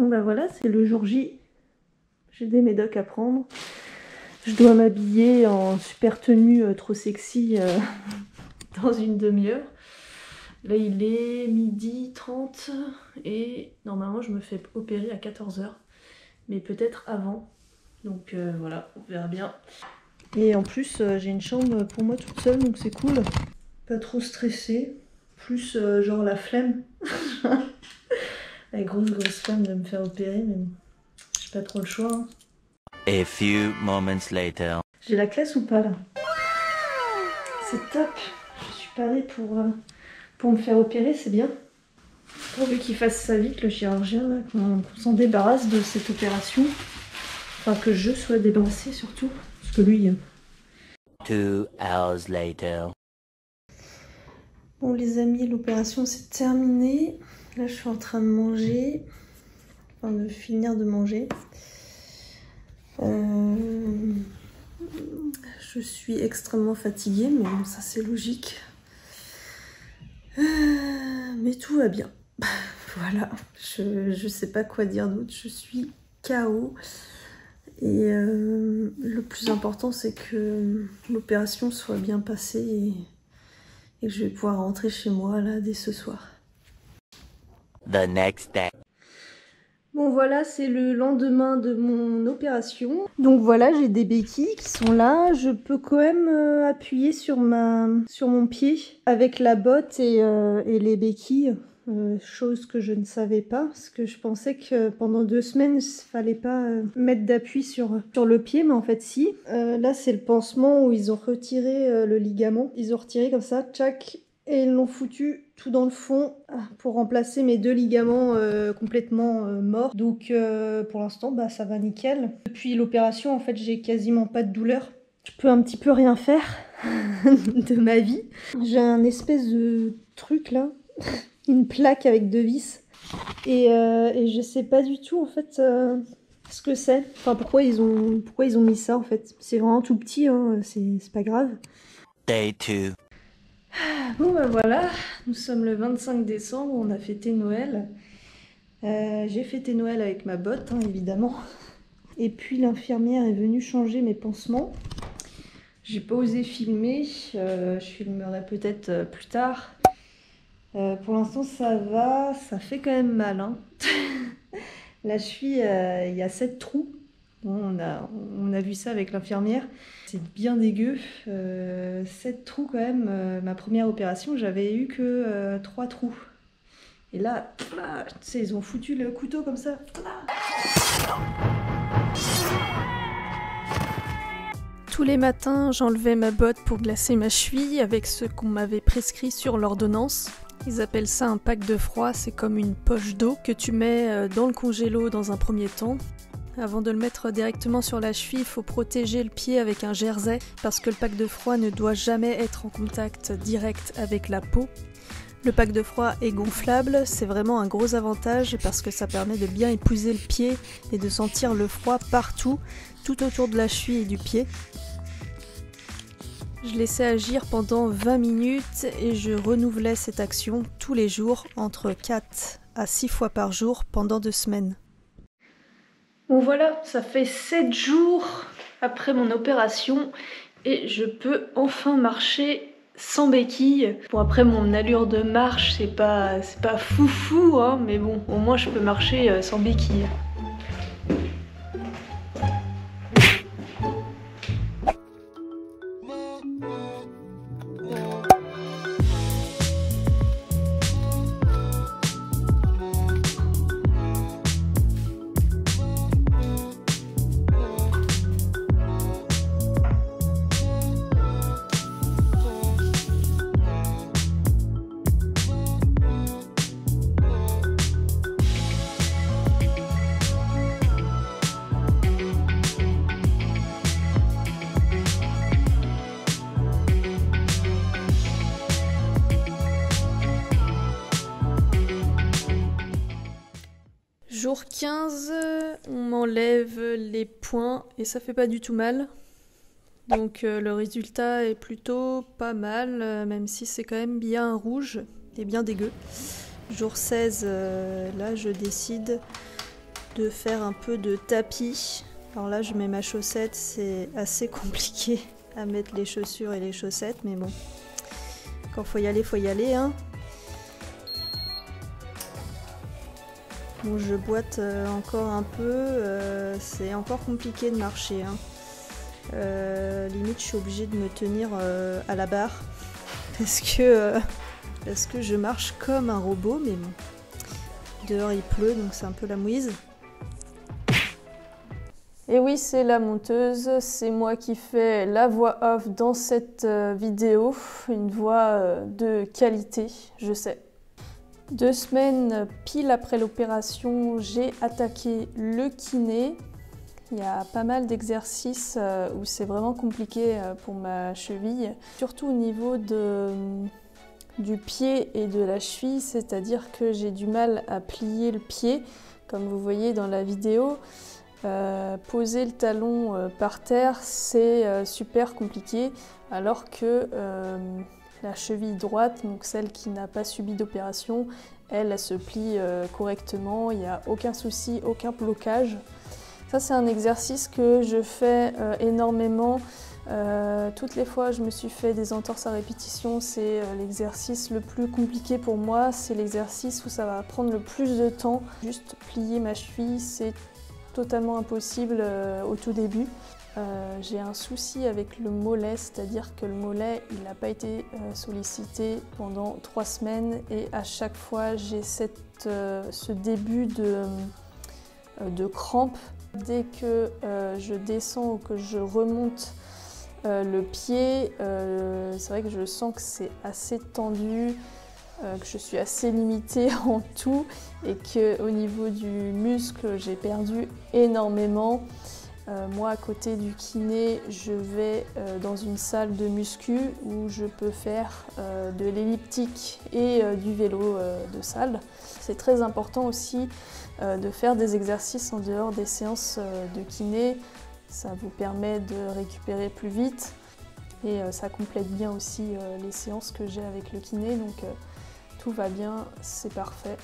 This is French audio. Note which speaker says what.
Speaker 1: Bon bah voilà, c'est le jour J. J'ai des médocs à prendre. Je dois m'habiller en super tenue trop sexy dans une demi-heure. Là il est 12h30 et normalement je me fais opérer à 14h. Mais peut-être avant. Donc voilà, on verra bien. Et en plus j'ai une chambre pour moi toute seule donc c'est cool. Pas trop stressée. Plus genre la flemme. La grosse flemme de me faire opérer mais bon, j'ai pas trop le choix. Hein.
Speaker 2: A few moments later.
Speaker 1: J'ai la classe ou pas là? C'est top. Je suis parée pour me faire opérer, c'est bien. Pourvu qu'il fasse ça vite, le chirurgien, là, qu'on s'en débarrasse de cette opération. Enfin, que je sois débarrassée surtout. Parce que lui...
Speaker 2: 2 hours later.
Speaker 1: Bon les amis, l'opération c'est terminé. Là je suis en train de manger. Enfin de finir de manger. Je suis extrêmement fatiguée, mais bon ça c'est logique. Mais tout va bien. Voilà, je sais pas quoi dire d'autre. Je suis KO. Et le plus important c'est que l'opération soit bien passée et que je vais pouvoir rentrer chez moi là dès ce soir.
Speaker 2: The next day.
Speaker 1: Bon voilà, c'est le lendemain de mon opération. Donc voilà, j'ai des béquilles qui sont là. Je peux quand même appuyer sur mon pied avec la botte et les béquilles. Chose que je ne savais pas, parce que je pensais que pendant 2 semaines, il fallait pas mettre d'appui sur le pied, mais en fait si. Là, c'est le pansement où ils ont retiré le ligament. Ils ont retiré comme ça, tchac, et ils l'ont foutu tout dans le fond pour remplacer mes 2 ligaments complètement morts. Donc pour l'instant, bah, ça va nickel. Depuis l'opération, en fait, j'ai quasiment pas de douleur. Je peux un petit peu rien faire de ma vie. J'ai un espèce de truc là. Une plaque avec 2 vis et je sais pas du tout en fait ce que c'est, enfin pourquoi ils ont mis ça en fait. C'est vraiment tout petit, hein. C'est pas grave.
Speaker 2: Day 2.
Speaker 1: Bon bah voilà, nous sommes le 25 décembre, on a fêté Noël. J'ai fêté Noël avec ma botte, hein, évidemment. Et puis l'infirmière est venue changer mes pansements. J'ai pas osé filmer, je filmerai peut-être plus tard. Pour l'instant ça va, ça fait quand même mal. Hein. La cheville, il y a 7 trous. Bon, on a vu ça avec l'infirmière. C'est bien dégueu. 7 trous quand même. Ma première opération, j'avais eu que 3 trous. Et là, tu sais, ils ont foutu le couteau comme ça. Tous les matins, j'enlevais ma botte pour glacer ma cheville avec ce qu'on m'avait prescrit sur l'ordonnance. Ils appellent ça un pack de froid, c'est comme une poche d'eau que tu mets dans le congélo dans un premier temps. Avant de le mettre directement sur la cheville, il faut protéger le pied avec un jersey parce que le pack de froid ne doit jamais être en contact direct avec la peau. Le pack de froid est gonflable, c'est vraiment un gros avantage parce que ça permet de bien épouser le pied et de sentir le froid partout, tout autour de la cheville et du pied. Je laissais agir pendant 20 minutes et je renouvelais cette action tous les jours, entre 4 à 6 fois par jour pendant 2 semaines. Bon voilà, ça fait 7 jours après mon opération et je peux enfin marcher sans béquille. Bon après mon allure de marche c'est pas foufou hein, mais bon au moins je peux marcher sans béquille. Jour 15, on m'enlève les poings et ça fait pas du tout mal. Donc le résultat est plutôt pas mal, même si c'est quand même bien rouge et bien dégueu. Jour 16, là je décide de faire un peu de tapis. Alors là, je mets ma chaussette, c'est assez compliqué à mettre les chaussures et les chaussettes, mais bon, quand faut y aller, hein. Bon, je boite encore un peu, c'est encore compliqué de marcher, hein. Limite, je suis obligée de me tenir à la barre parce que je marche comme un robot, mais bon. Dehors, il pleut, donc c'est un peu la mouise. Et oui, c'est la monteuse, c'est moi qui fais la voix off dans cette vidéo, une voix de qualité, je sais. 2 semaines pile après l'opération, j'ai attaqué le kiné. Il y a pas mal d'exercices où c'est vraiment compliqué pour ma cheville, surtout au niveau du pied et de la cheville, c'est-à-dire que j'ai du mal à plier le pied, comme vous voyez dans la vidéo. Poser le talon par terre, c'est super compliqué, alors que la cheville droite, donc celle qui n'a pas subi d'opération, elle se plie correctement, il n'y a aucun souci, aucun blocage. Ça, c'est un exercice que je fais énormément. Toutes les fois je me suis fait des entorses à répétition, c'est l'exercice le plus compliqué pour moi, c'est l'exercice où ça va prendre le plus de temps. Juste plier ma cheville, c'est totalement impossible au tout début. J'ai un souci avec le mollet, c'est-à-dire que le mollet il n'a pas été sollicité pendant 3 semaines et à chaque fois j'ai ce début de crampe. Dès que je descends ou que je remonte le pied, c'est vrai que je sens que c'est assez tendu, que je suis assez limitée en tout et qu'au niveau du muscle, j'ai perdu énormément. Moi, à côté du kiné, je vais dans une salle de muscu où je peux faire de l'elliptique et du vélo de salle. C'est très important aussi de faire des exercices en dehors des séances de kiné. Ça vous permet de récupérer plus vite et ça complète bien aussi les séances que j'ai avec le kiné. Donc tout va bien, c'est parfait.